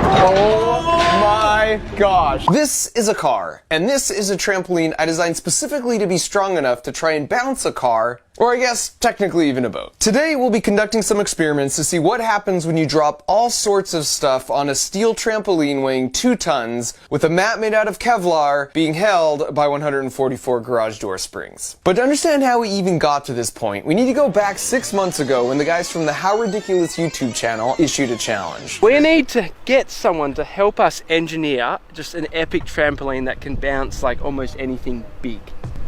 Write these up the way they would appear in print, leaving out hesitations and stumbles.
Oh my gosh. This is a car, and this is a trampoline I designed specifically to be strong enough to try and bounce a car, or I guess technically even a boat. Today we'll be conducting some experiments to see what happens when you drop all sorts of stuff on a steel trampoline weighing 2 tons with a mat made out of Kevlar being held by 144 garage door springs. But to understand how we even got to this point, we need to go back 6 months ago when the guys from the How Ridiculous YouTube channel issued a challenge. We need to get someone to help us engineer just an epic trampoline that can bounce like almost anything big.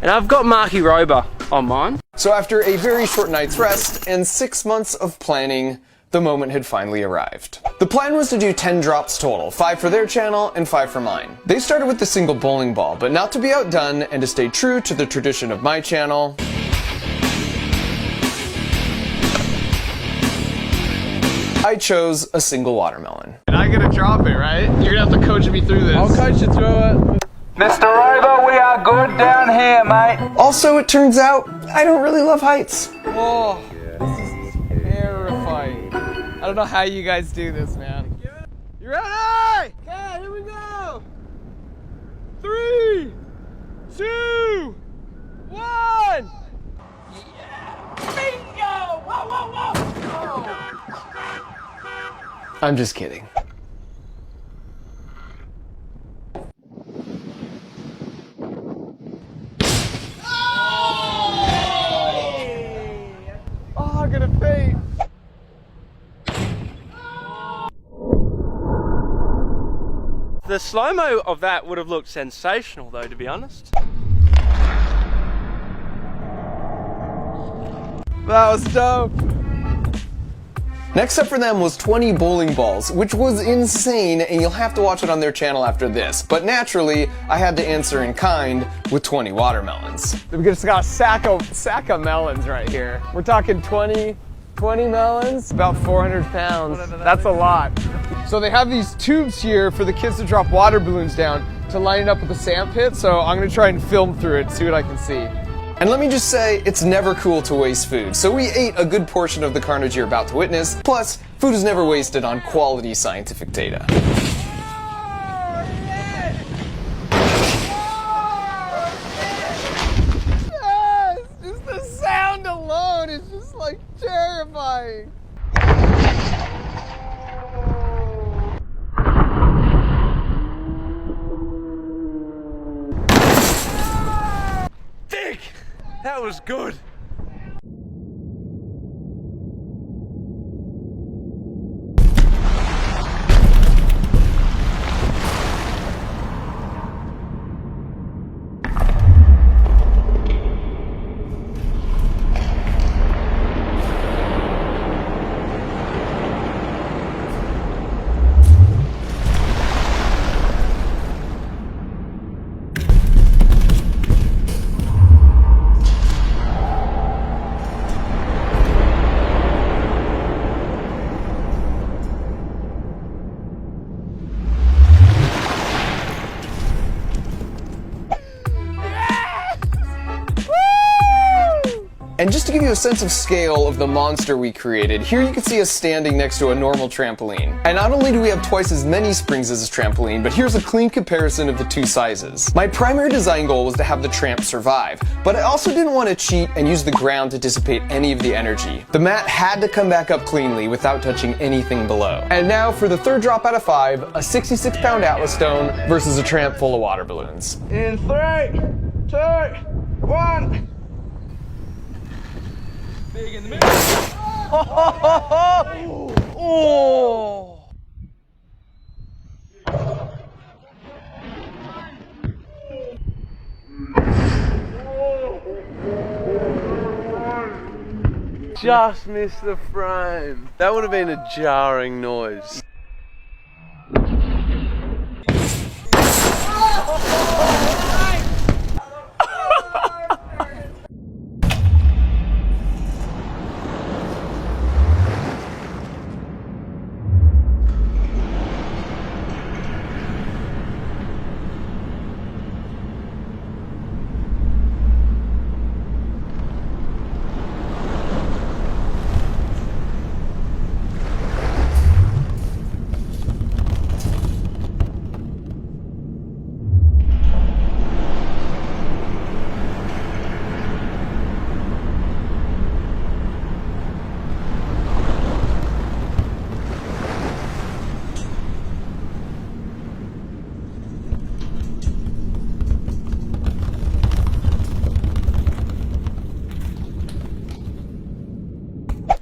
And I've got Marky Rober on mine. So after a very short night's rest and 6 months of planning, the moment had finally arrived. The plan was to do 10 drops total, 5 for their channel and 5 for mine. They started with the single bowling ball, but not to be outdone and to stay true to the tradition of my channel, I chose a single watermelon. And I gotta drop it, right? You're gonna have to coach me through this. I'll coach you through it. Mr. Rover, we are good down here, mate. Also, it turns out, I don't really love heights. Oh, this is terrifying. I don't know how you guys do this, man. You ready? Okay, here we go. 3, 2, 1. Yeah. Bingo! Whoa, whoa, whoa! Oh. I'm just kidding. Oh, I'm gonna faint. The slow-mo of that would have looked sensational though, to be honest. That was dope. Next up for them was 20 bowling balls, which was insane, and you'll have to watch it on their channel after this. But naturally, I had to answer in kind with 20 watermelons. We just got a sack of melons right here. We're talking 20 melons, about 400 pounds. That's a lot. So they have these tubes here for the kids to drop water balloons down to line it up with the sand pit. So I'm gonna try and film through it, see what I can see. And let me just say, it's never cool to waste food. So we ate a good portion of the carnage you're about to witness. Plus, food is never wasted on quality scientific data. Yes! Just the sound alone is just like terrifying. Dick! That was good. And just to give you a sense of scale of the monster we created, here you can see us standing next to a normal trampoline. And not only do we have twice as many springs as a trampoline, but here's a clean comparison of the two sizes. My primary design goal was to have the tramp survive, but I also didn't want to cheat and use the ground to dissipate any of the energy. The mat had to come back up cleanly without touching anything below. And now for the third drop out of 5, a 66-pound Atlas stone versus a tramp full of water balloons. In 3, 2, 1. Big in the middle. Oh! Just missed the frame. That would have been a jarring noise.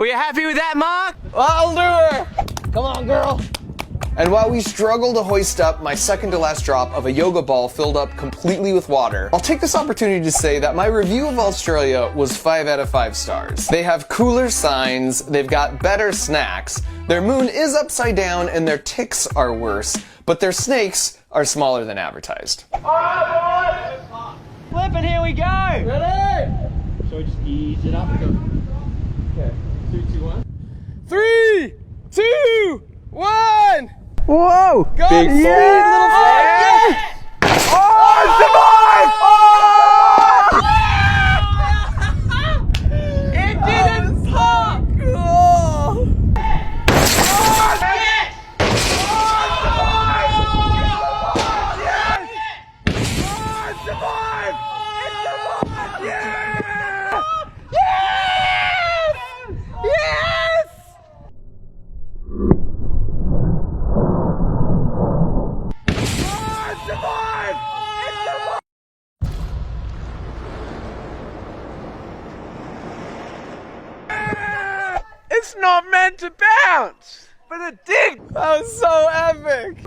you happy with that, Mark? I'll do her. Come on, girl. And while we struggle to hoist up my second to last drop of a yoga ball filled up completely with water, I'll take this opportunity to say that my review of Australia was 5 out of 5 stars. They have cooler signs, they've got better snacks, their moon is upside down and their ticks are worse, but their snakes are smaller than advertised. Flipping, here we go. Ready? So just ease it up. Okay. 3, 2, 1. 3, 2, 1. Whoa! Go! Big Little yes! Oh, It didn't pop! It's not meant to bounce, but it did. that was so epic.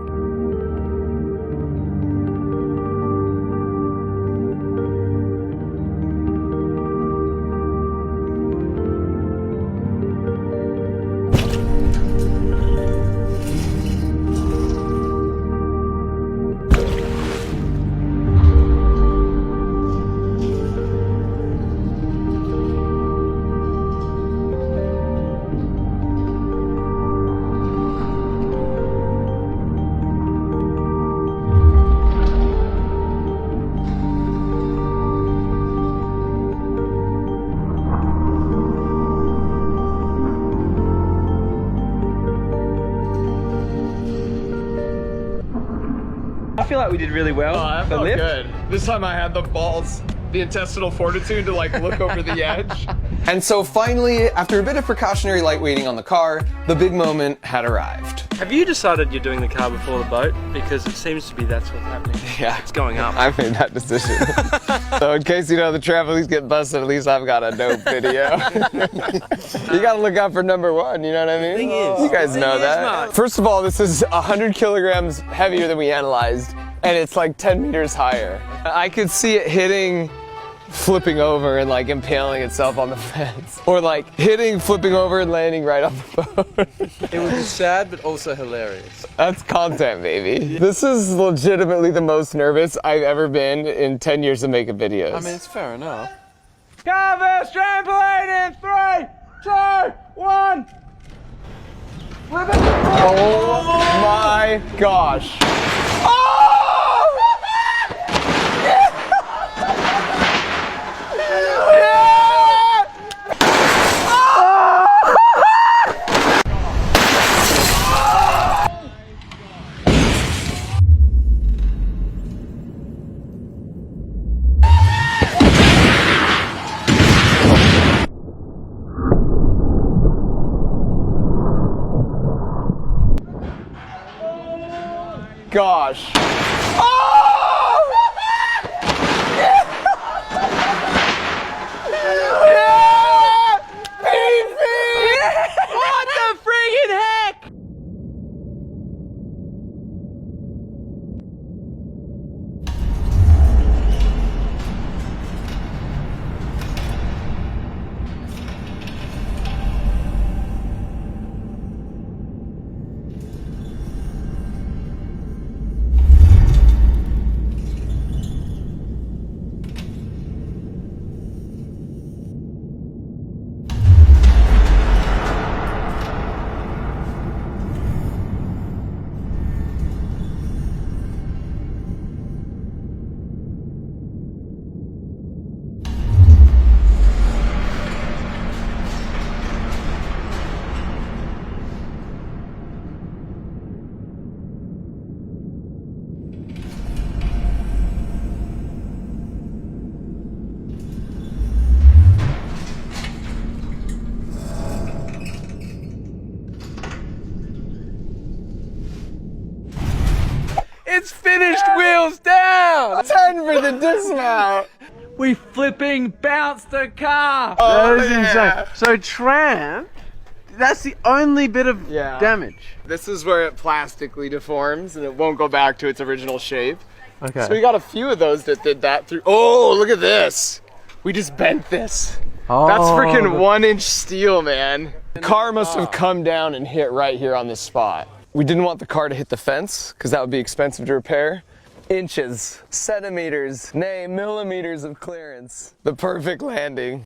I feel like we did really well. Oh, that the felt lift. good. This time I had the balls, the intestinal fortitude to like look over the edge. And so finally, after a bit of precautionary lightweighting on the car, the big moment had arrived. Have you decided you're doing the car before the boat? Because it seems to be that's what's happening. Yeah. It's going up. I made that decision. So in case you know the trampolines get busted, at least I've got a dope video. You gotta look out for number 1, you know what I mean? Thing is- you guys thing know is, that. Mark. First of all, this is 100 kilograms heavier than we analyzed, and it's like 10 meters higher. I could see it hitting, flipping over and like impaling itself on the fence. Or like hitting, flipping over and landing right on the boat. It would be sad, but also hilarious. That's content, baby. This is legitimately the most nervous I've ever been in 10 years of making videos. I mean, it's fair enough. Carver's trampoline in 3, 2, 1. Oh my gosh. Gosh. What the friggin' heck? It's finished, wheels down. 10 for the dismount. We flipping bounced the car. Oh, That is yeah. insane. So Tramp That's the only bit of Yeah. damage. This is where it plastically deforms and it won't go back to its original shape. Okay. So we got a few of those that did that through. Oh, look at this. We just bent this. That's freaking 1-inch steel, man. The car must have come down and hit right here on this spot. We didn't want the car to hit the fence because that would be expensive to repair. Inches, centimeters, nay, millimeters of clearance. The perfect landing.